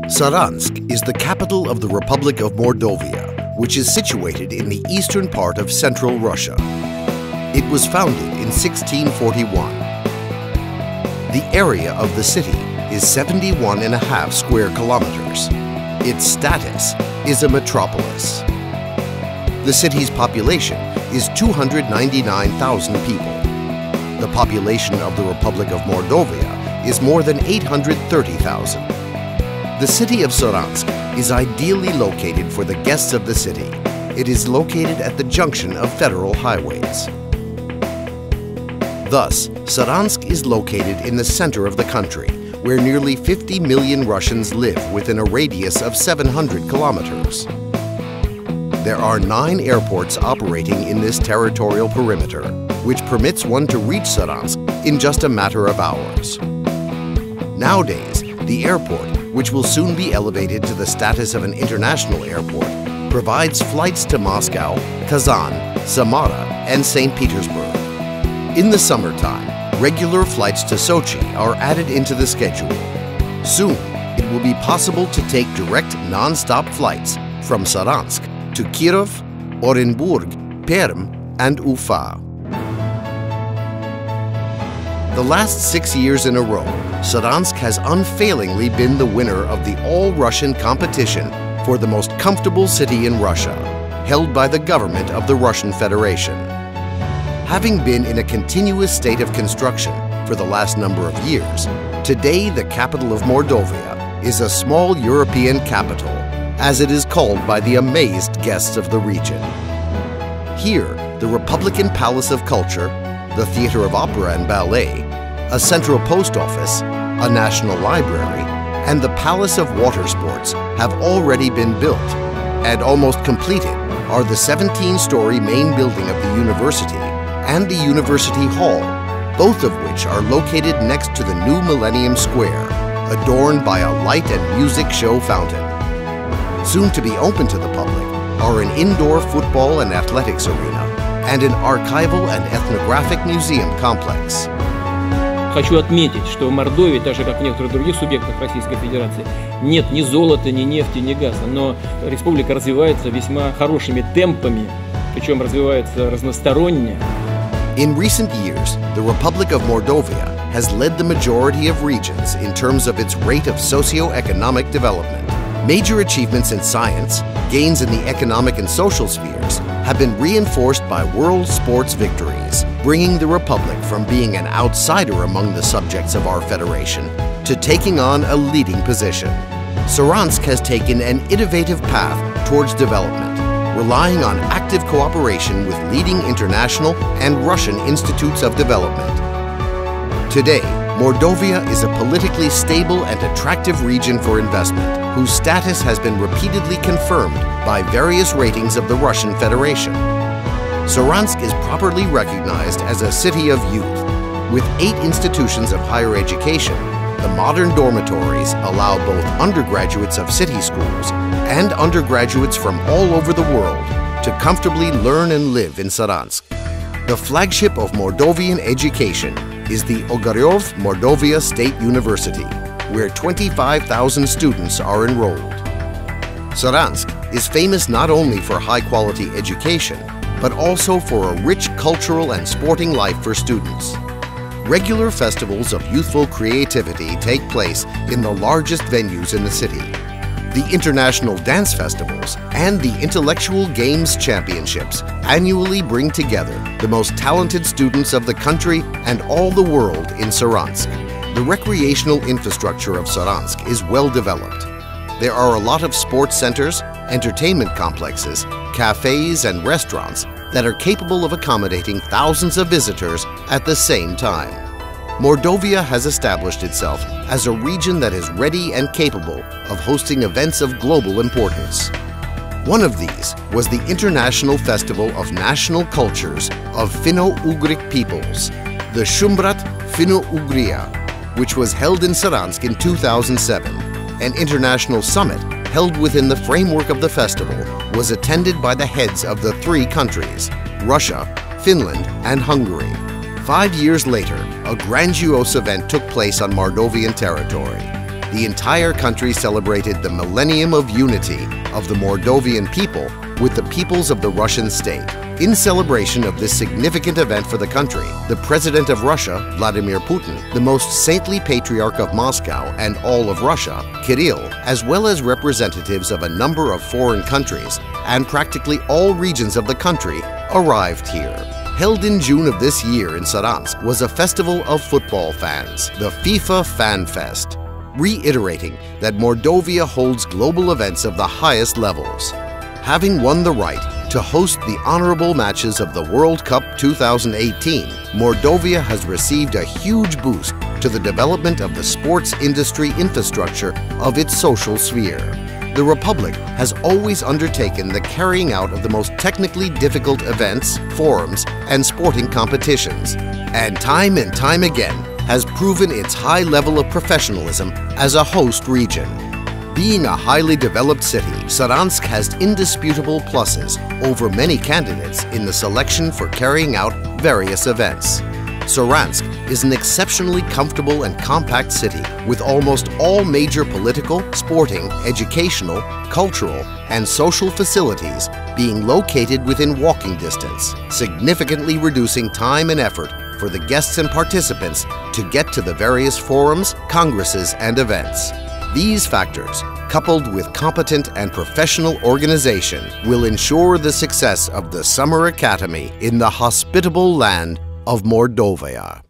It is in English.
Saransk is the capital of the Republic of Mordovia, which is situated in the eastern part of central Russia. It was founded in 1641. The area of the city is 71.5 square kilometers. Its status is a metropolis. The city's population is 299,000 people. The population of the Republic of Mordovia is more than 830,000. The city of Saransk is ideally located for the guests of the city. It is located at the junction of federal highways. Thus, Saransk is located in the center of the country, where nearly 50 million Russians live within a radius of 700 kilometers. There are 9 airports operating in this territorial perimeter, which permits one to reach Saransk in just a matter of hours. Nowadays, the airport, which will soon be elevated to the status of an international airport, provides flights to Moscow, Kazan, Samara, and St. Petersburg. In the summertime, regular flights to Sochi are added into the schedule. Soon, it will be possible to take direct non-stop flights from Saransk to Kirov, Orenburg, Perm, and Ufa. The last 6 years in a row, Saransk has unfailingly been the winner of the all-Russian competition for the most comfortable city in Russia, held by the government of the Russian Federation. Having been in a continuous state of construction for the last number of years, today the capital of Mordovia is a small European capital, as it is called by the amazed guests of the region. Here, the Republican Palace of Culture, the Theater of Opera and Ballet, a central post office, a national library, and the Palace of Water Sports have already been built, and almost completed are the 17-story main building of the university and the University Hall, both of which are located next to the new Millennium Square, adorned by a light and music show fountain. Soon to be open to the public are an indoor football and athletics arena and an archival and ethnographic museum complex. Хочу отметить, что в Мордовии, так же как в некоторых других субъектах Российской Федерации, нет ни золота, ни нефти, ни газа, но республика развивается весьма хорошими темпами, причем развивается разносторонне. In recent years, the Republic of Mordovia has led the majority of regions in terms of its rate of socio-economic development. Major achievements in science, gains in the economic and social spheres, have been reinforced by world sports victories, bringing the Republic from being an outsider among the subjects of our federation to taking on a leading position. Saransk has taken an innovative path towards development, relying on active cooperation with leading international and Russian institutes of development. Today, Mordovia is a politically stable and attractive region for investment, whose status has been repeatedly confirmed by various ratings of the Russian Federation. Saransk is properly recognized as a city of youth. With 8 institutions of higher education, the modern dormitories allow both undergraduates of city schools and undergraduates from all over the world to comfortably learn and live in Saransk. The flagship of Moldovan education is the Ogarev Mordovia State University, where 25,000 students are enrolled. Saransk is famous not only for high-quality education, but also for a rich cultural and sporting life for students. Regular festivals of youthful creativity take place in the largest venues in the city. The international dance festivals and the intellectual games championships annually bring together the most talented students of the country and all the world in Saransk. The recreational infrastructure of Saransk is well developed. There are a lot of sports centers, entertainment complexes, cafes, and restaurants that are capable of accommodating thousands of visitors at the same time. Mordovia has established itself as a region that is ready and capable of hosting events of global importance. One of these was the International Festival of National Cultures of Finno-Ugric peoples, the Shumbrat Finno-Ugria, which was held in Saransk in 2007. An international summit held within the framework of the festival was attended by the heads of the 3 countries, Russia, Finland, and Hungary. 5 years later, a grandiose event took place on Moldovan territory. the entire country celebrated the millennium of unity of the Moldovan people with the peoples of the Russian state. In celebration of this significant event for the country, the President of Russia, Vladimir Putin, the most saintly patriarch of Moscow and all of Russia, Kirill, as well as representatives of a number of foreign countries and practically all regions of the country, arrived here. Held in June of this year in Saransk was a festival of football fans, the FIFA Fan Fest, reiterating that Mordovia holds global events of the highest levels. Having won the right to host the honorable matches of the World Cup 2018, Mordovia has received a huge boost to the development of the sports industry infrastructure of its social sphere. The Republic has always undertaken the carrying out of the most technically difficult events, forums, and sporting competitions, and time again has proven its high level of professionalism as a host region. Being a highly developed city, Saransk has indisputable pluses over many candidates in the selection for carrying out various events. Saransk is an exceptionally comfortable and compact city with almost all major political, sporting, educational, cultural, and social facilities being located within walking distance, significantly reducing time and effort for the guests and participants to get to the various forums, congresses, and events. These factors, coupled with competent and professional organization, will ensure the success of the Summer Academy in the hospitable land of Mordovia.